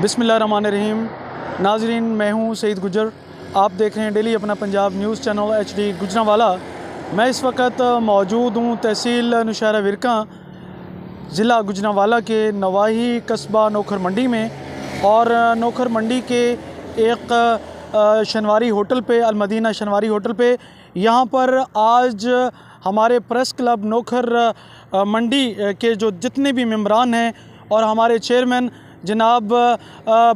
बिस्मिल्लाहिर्रहमानिर्रहीम। नाजरीन, मैं हूँ सईद गुजर। आप देख रहे हैं डेली अपना Punjab news channel HD Gujranwala. मैं इस वक्त मौजूद हूँ तहसील नौशहरा विरका, ज़िला गुजरांवाला के नवाही कस्बा नौखर मंडी में। और नौखर मंडी के एक शनवारी होटल पे, अलमदीना शनवारी होटल पे, यहाँ पर आज हमारे प्रेस क्लब नौखर मंडी के जो जितने भी मेंबरान हैं और हमारे चेयरमैन जनाब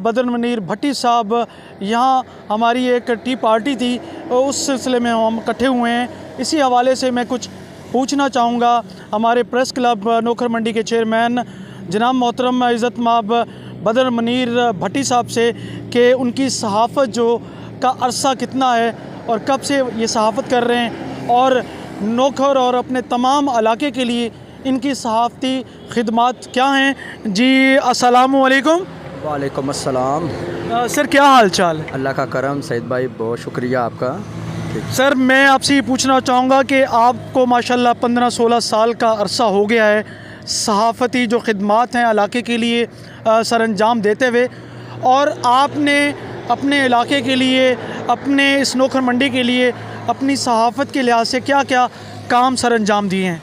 बदर मुनीर भट्टी साहब, यहाँ हमारी एक टी पार्टी थी, उस सिलसिले में हम इकट्ठे हुए हैं। इसी हवाले से मैं कुछ पूछना चाहूँगा हमारे प्रेस क्लब नौखर मंडी के चेयरमैन जनाब मोहतरम इज़्ज़त माब बदर मुनीर भट्टी साहब से कि उनकी सहाफ़त जो का अरसा कितना है और कब से ये सहाफ़त कर रहे हैं, और नौखर और अपने तमाम इलाके के लिए इनकी सहाफ़ती खिदमात क्या हैं। जी अस्सलामु अलैकुम। वालेकुम अस्सलाम। सर, क्या हाल चाल है? अल्लाह का करम सईद भाई, बहुत शुक्रिया आपका। सर, मैं आपसे ये पूछना चाहूँगा कि आपको माशाल्लाह 15-16 साल का अरसा हो गया है सहाफ़ती जो खिदमात हैं इलाके के लिए सर अंजाम देते हुए, और आपने अपने इलाके के लिए, अपने इस नौखर मंडी के लिए अपनी सहाफ़त के लिहाज से क्या क्या काम सर अंजाम दिए हैं?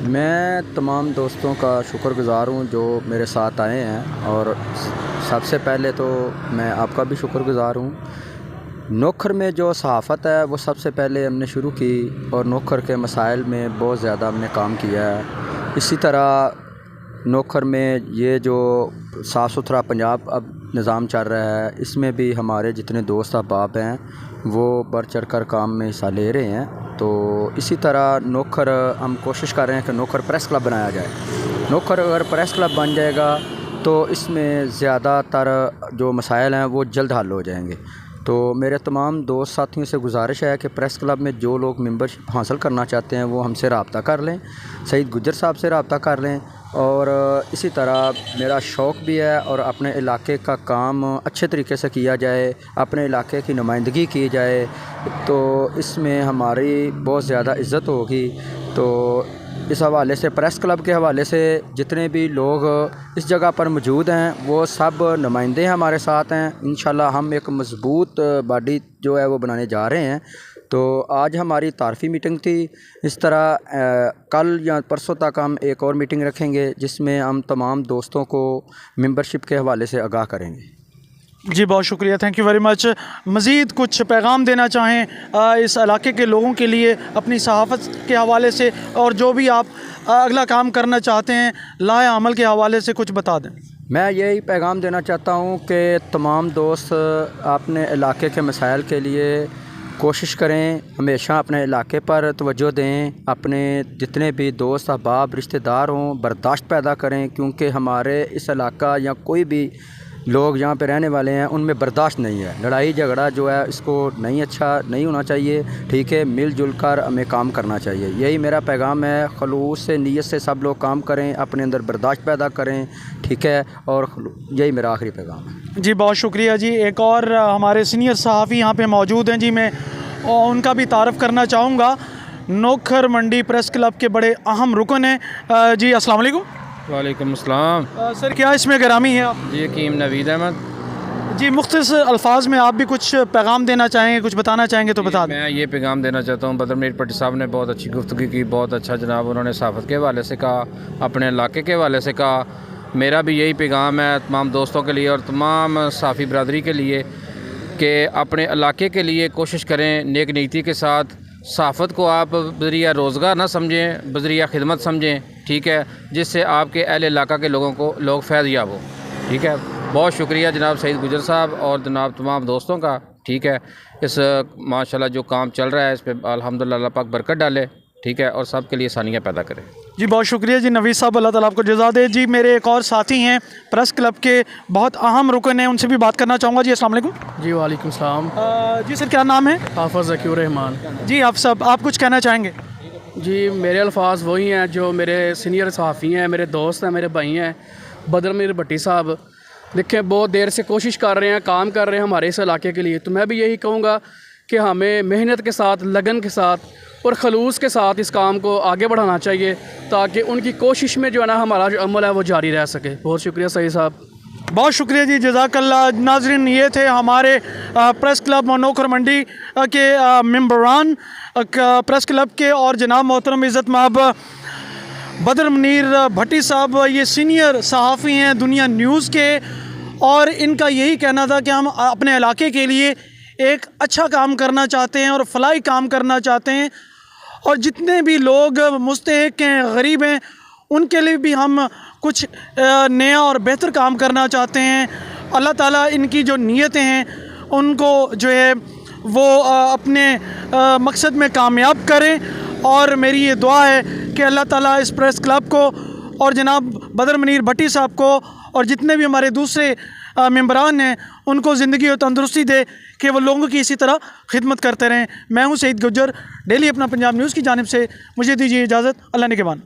मैं तमाम दोस्तों का शुक्रगुज़ार हूँ जो मेरे साथ आए हैं, और सबसे पहले तो मैं आपका भी शुक्रगुज़ार हूँ। नौखर में जो सहाफ़त है वो सबसे पहले हमने शुरू की, और नौखर के मसाइल में बहुत ज़्यादा हमने काम किया है। इसी तरह नौखर में ये जो साफ़ सुथरा पंजाब अब निज़ाम चल रहा है, इसमें भी हमारे जितने दोस्त अहबाब हैं वो बढ़ चढ़ कर काम में हिस्सा ले रहे हैं। तो इसी तरह नौखर हम कोशिश कर रहे हैं कि नौखर प्रेस क्लब बनाया जाए। नौखर अगर प्रेस क्लब बन जाएगा तो इसमें ज़्यादातर जो मसाइल हैं वो जल्द हल हो जाएंगे। तो मेरे तमाम दोस्त साथियों से गुजारिश है कि प्रेस क्लब में जो लोग मेंबरशिप हासिल करना चाहते हैं वो हमसे रब्ता कर लें, सईद गुजर साहब से रब्ता कर लें। और इसी तरह मेरा शौक़ भी है, और अपने इलाके का काम अच्छे तरीके से किया जाए, अपने इलाके की नुमाइंदगी की जाए, तो इसमें हमारी बहुत ज़्यादा इज़्ज़त होगी। तो इस हवाले से प्रेस क्लब के हवाले से जितने भी लोग इस जगह पर मौजूद हैं वो सब नुमाइंदे हमारे साथ हैं। इंशाल्लाह हम एक मज़बूत बॉडी जो है वो बनाने जा रहे हैं। तो आज हमारी तारफ़ी मीटिंग थी। इस तरह कल या परसों तक हम एक और मीटिंग रखेंगे जिसमें हम तमाम दोस्तों को मेंबरशिप के हवाले से आगाह करेंगे। जी, बहुत शुक्रिया, थैंक यू वेरी मच। मज़ीद कुछ पैगाम देना चाहें इस इलाके के लोगों के लिए अपनी सहाफ़त के हवाले से, और जो भी आप अगला काम करना चाहते हैं लाए अमल के हवाले से कुछ बता दें। मैं यही पैगाम देना चाहता हूँ कि तमाम दोस्त अपने इलाके के मसाइल के लिए कोशिश करें, हमेशा अपने इलाके पर तवज्जो दें, अपने जितने भी दोस्त अहबाब रिश्तेदार हों बर्दाश्त पैदा करें, क्योंकि हमारे इस इलाका या कोई भी लोग यहाँ पे रहने वाले हैं उनमें बर्दाश्त नहीं है। लड़ाई झगड़ा जो है इसको नहीं होना चाहिए, ठीक है। मिलजुल कर हमें काम करना चाहिए, यही मेरा पैगाम है। खलूस से, नीयत से सब लोग काम करें, अपने अंदर बर्दाश्त पैदा करें, ठीक है। और यही मेरा आखिरी पैगाम है। जी, बहुत शुक्रिया जी। एक और हमारे सीनियर सहाफ़ी यहाँ पे मौजूद हैं जी, मैं उनका भी तारफ़ करना चाहूँगा। नौखर मंडी प्रेस क्लब के बड़े अहम रुकन हैं जी। अस्सलाम वालेकुम। वालेकुम अस्सलाम। सर, क्या इसमें गिरामी है आप? जी, हकीम नवीद अहमद जी, मुख्तसर अल्फाज में आप भी कुछ पैगाम देना चाहेंगे, कुछ बताना चाहेंगे तो बता दें। मैं ये पैगाम देना चाहता हूँ, बदर मुनीर भट्टी साहब ने बहुत अच्छी गुफ्तगू की, बहुत अच्छा जनाब उन्होंने सहाफ़त के हवाले से कहा, अपने इलाके के हवाले से कहा। मेरा भी यही पैगाम है तमाम दोस्तों के लिए और तमाम साफ़ी बरदरी के लिए कि अपने इलाके के लिए कोशिश करें नेक नीयती के साथ। सहाफ़त को आप बज़रिया रोज़गार ना समझें, बज़रिया खिदमत समझें, ठीक है, जिससे आपके अहल इलाका के लोगों को लोग फ़ैज़ याब हो, ठीक है। बहुत शुक्रिया जनाब सईद गुजर साहब और जनाब तमाम दोस्तों का, ठीक है। इस माशाल्लाह जो काम चल रहा है इस पर अल्हम्दुलिल्लाह अल्लाह पाक बरकत डाले, ठीक है, और सब के लिए आसानियाँ पैदा करें। जी, बहुत शुक्रिया जी नवीद साहब, अल्लाह ताला आपको जज़ा दे। जी, मेरे एक और साथी हैं प्रेस क्लब के, बहुत अहम रुकन हैं, उनसे भी बात करना चाहूँगा। जी, अस्सलाम वालेकुम। जी, वालेकुम सलाम। जी सर, क्या नाम है? हाफ़िज़ ज़कीर रहमान। जी, आप कुछ कहना चाहेंगे? जी, मेरे अल्फाज वही हैं जो मेरे सीनियर सहाफ़ी हैं, मेरे दोस्त हैं, मेरे भाई हैं, बदर मुनीर भट्टी साहब। देखें, बहुत देर से कोशिश कर रहे हैं, काम कर रहे हैं हमारे इस इलाके के लिए। तो मैं भी यही कहूँगा कि हमें मेहनत के साथ, लगन के साथ और खलूस के साथ इस काम को आगे बढ़ाना चाहिए, ताकि उनकी कोशिश में जो है ना हमारा जो अमल है वो जारी रह सके। बहुत शुक्रिया सही साहब। बहुत शुक्रिया जी, जज़ाकल्लाह। नाज़रीन, ये थे हमारे प्रेस क्लब नोखर मंडी के मेंबरान प्रेस क्लब के, और जनाब मोहतरम इज़्ज़त माब बदर मुनीर भट्टी साहब, ये सीनियर सहाफ़ी हैं दुनिया न्यूज़ के, और इनका यही कहना था कि हम अपने इलाके के लिए एक अच्छा काम करना चाहते हैं और फलाही काम करना चाहते हैं, और जितने भी लोग मुस्तहिक हैं, गरीब हैं, उनके लिए भी हम कुछ नया और बेहतर काम करना चाहते हैं। अल्लाह ताला इनकी जो नीयतें हैं उनको जो है वो अपने मकसद में कामयाब करें, और मेरी ये दुआ है कि अल्लाह ताला इस प्रेस क्लब को और जनाब बदर मुनीर भट्टी साहब को और जितने भी हमारे दूसरे मेंबरान हैं उनको ज़िंदगी और तंदुरुस्ती दे कि वो लोगों की इसी तरह खिदमत करते रहें। मैं हूँ सईद गुज्जर, डेली अपना पंजाब न्यूज़ की जानिब से मुझे दीजिए इजाज़त। अल्लाह ने के बान।